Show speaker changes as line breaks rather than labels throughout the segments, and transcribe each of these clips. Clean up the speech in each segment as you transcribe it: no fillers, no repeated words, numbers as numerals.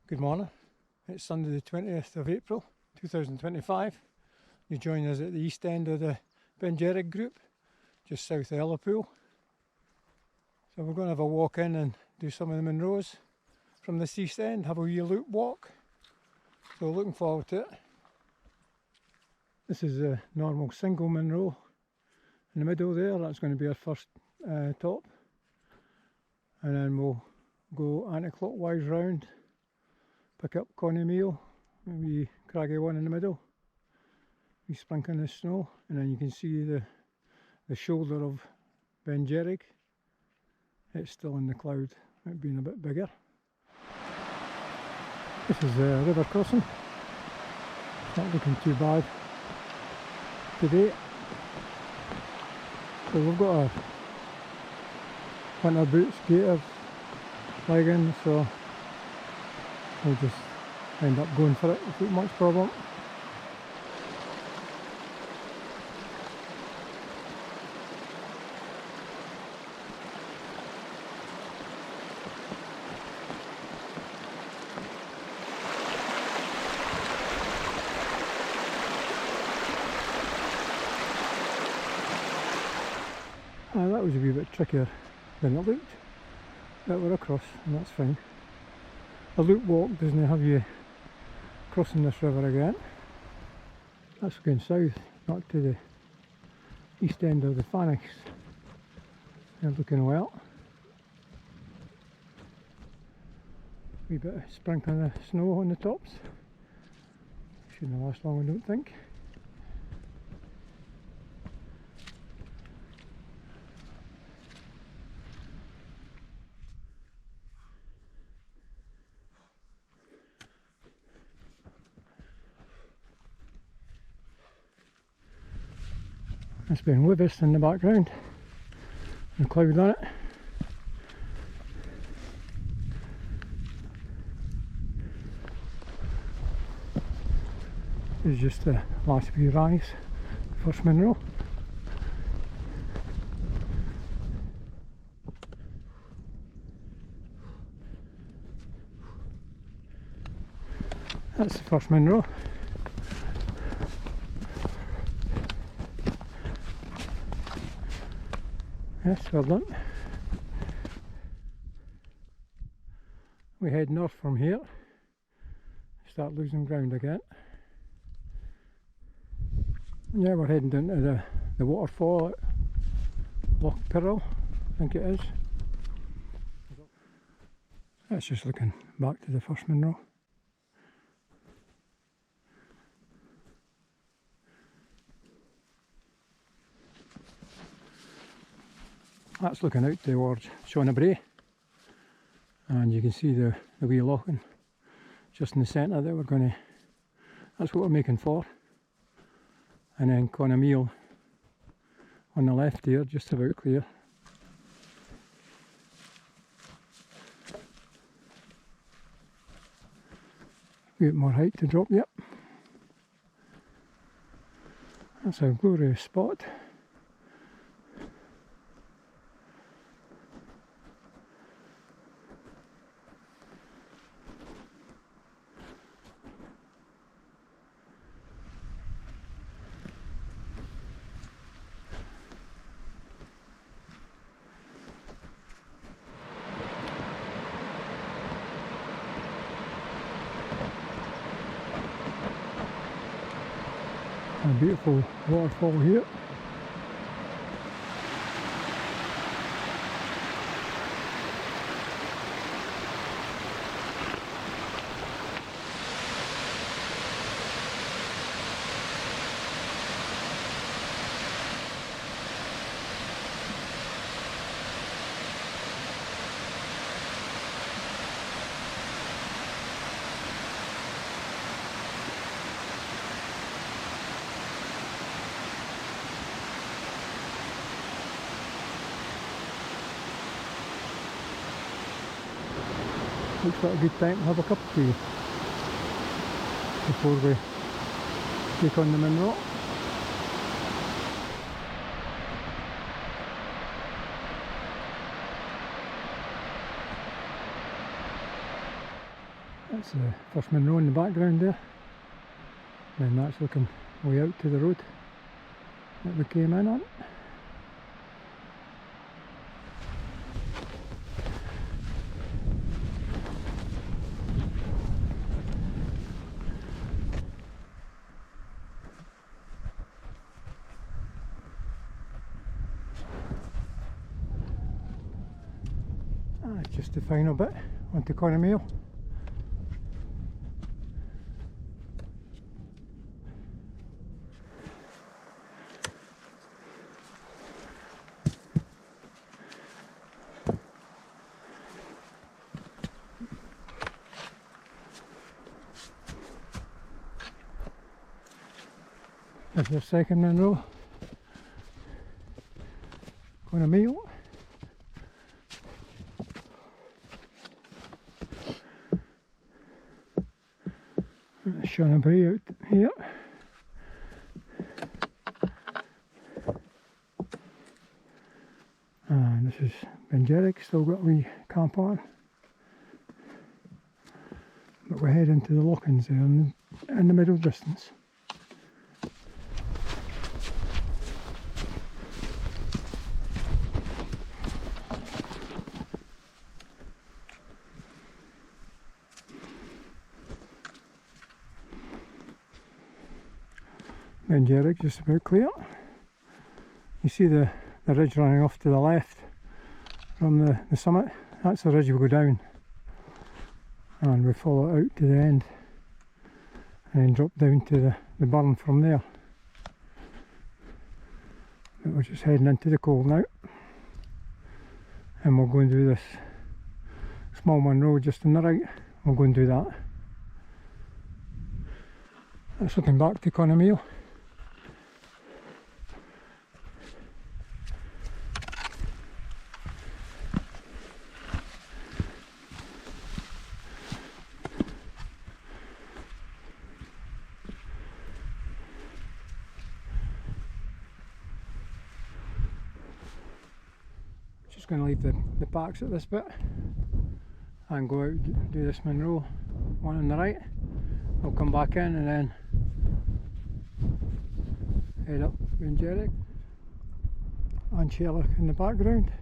Good morning. It's Sunday the 20th of April 2025. You join us at the east end of the Beinn Dearg group, just south of Ullapool. So we're going to have a walk in and do some of the munros from this east end, have a wee loop walk. So looking forward to it. This is a normal single munro in the middle there. That's going to be our first top. And then we'll go anticlockwise round. Pick up Cona Mheall, a wee craggy one in the middle, wee sprinkling of snow, and then you can see the shoulder of Beinn Dearg. It's still in the cloud, it being a bit bigger. This is a river crossing, it's not looking too bad today. So we've got our winter boots, gaiters, leggings, so we'll just end up going for it without much problem. That was a wee bit trickier than it looked, but we're across and that's fine. A loop walk doesn't have you crossing this river again. That's going south, not to the east end of the Faochagach. They're looking well. Wee bit of sprinkling of snow on the tops. Shouldn't last long, I don't think. That's been with us in the background, and a cloud on it. This is just the last wee rise, first munro. That's the first munro. Yes, well done. We head north from here, start losing ground again. Yeah, we're heading down to the waterfall at Loch Droma, I think it is. That's just looking back to the first munro. That's looking out towards Cona Mheall, and you can see the wee loch just in the centre that we're going to, that's what we're making for. And then Cona Mheall on the left here, just about clear. A bit more height to drop yet. That's a glorious spot. A beautiful waterfall here. Looks like a good time to have a cup of tea before we take on the munro. That's the first Munro in the background there. And that's looking way out to the road that we came in on. Just the final bit onto Cona Mheall. There's your second munro, Cona Mheall. Cona Mheall out here. And this is Beinn Dearg, still got a wee camp on. But we're heading to the lochans there in the middle distance. Beinn Dearg just about clear. You see the ridge running off to the left from the summit. That's the ridge we go down, and we follow it out to the end and then drop down to the burn from there. But we're just heading into the coal now, and we'll go and do this small munro just on the right. We'll go and do that. That's looking back to Cona Mheall. Just going to leave the packs at this bit and go out and do this munro, one on the right. We'll come back in and then head up Beinn Dearg and Ceapraichean in the background.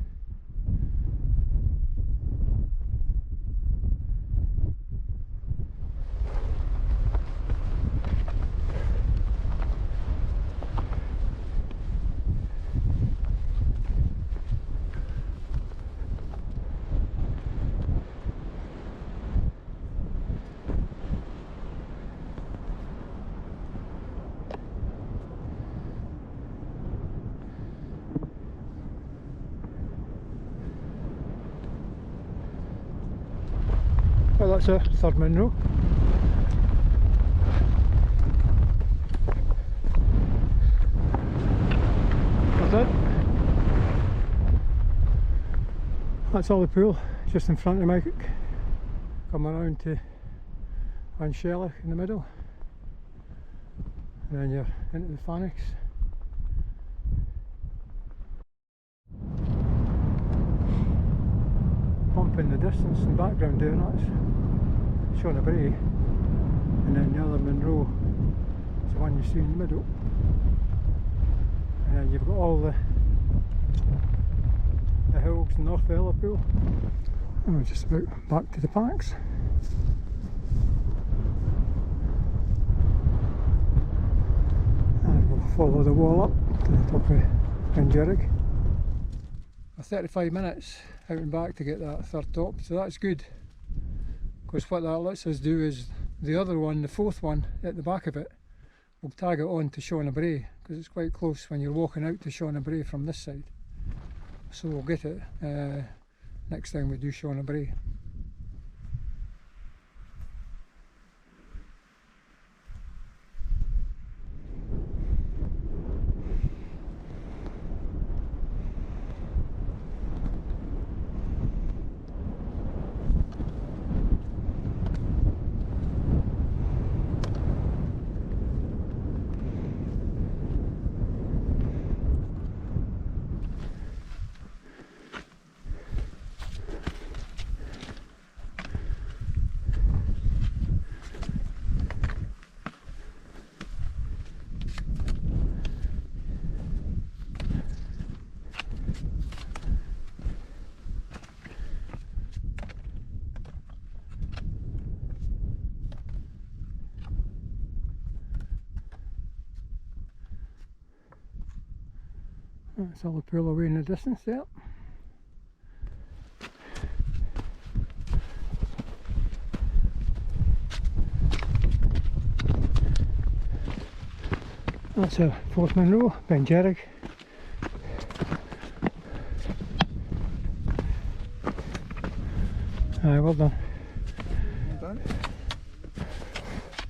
Well, that's a third munro. That's it. That's Ullapool, just in front of me. Come around to Ceapraichean in the middle, and then you're into the Faochagach. Bump in the distance in the background there, that's Cona Mheall, and then the other munro is the one you see in the middle, and then you've got all the hills north of Ullapool, and we're just about back to the packs. And we'll follow the wall up to the top of Beinn Dearg. 35 minutes out and back to get that third top, so that's good, because what that lets us do is the other one, the fourth one at the back of it, we'll tag it on to Cona Mheall, because it's quite close when you're walking out to Cona Mheall from this side, so we'll get it next time we do Cona Mheall. That's Ullapool away in the distance there. That's a fourth Munro, Beinn Dearg. Aye, well done.
Well done.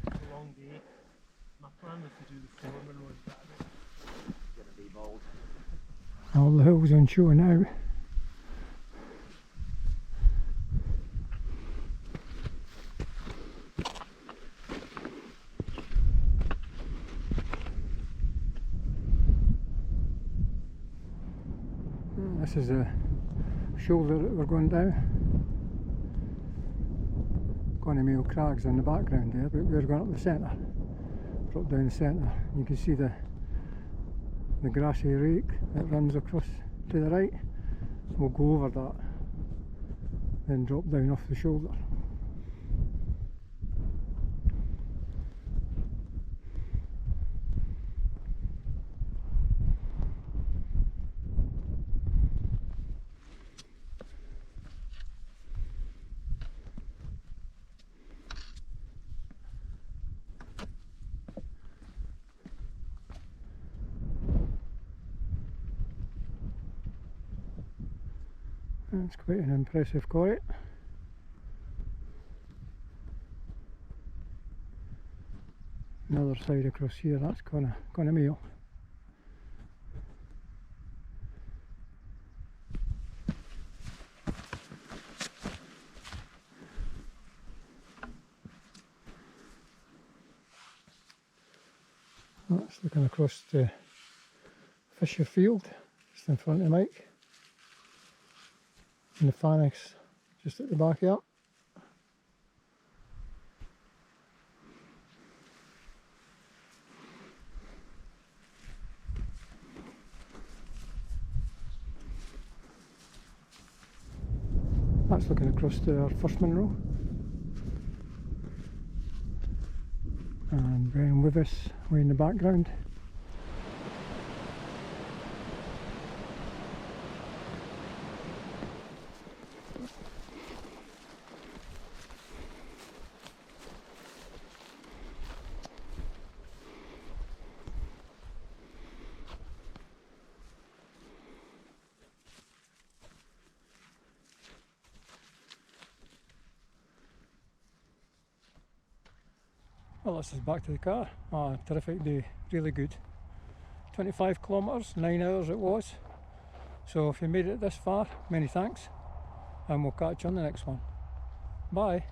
A long day. My plan was to do the 4 Munros, but it's going to be bold.
All the hills on show now. This is the shoulder that we're going down. Cona Mheall crags in the background there, but we're going up the centre. Drop down the centre. You can see the grassy rake that runs across to the right. We'll go over that, then drop down off the shoulder. That's quite an impressive quarry. Another side across here, that's Cona Mheall. That's looking across the Fisher Field, just in front of Mike. And the Phanex just at the back here. That's looking across to our first Munro. And Brian with us way in the background. Well, this is back to the car. Terrific day, really good. 25 kilometres, 9 hours it was. So if you made it this far, many thanks, and we'll catch you on the next one. Bye.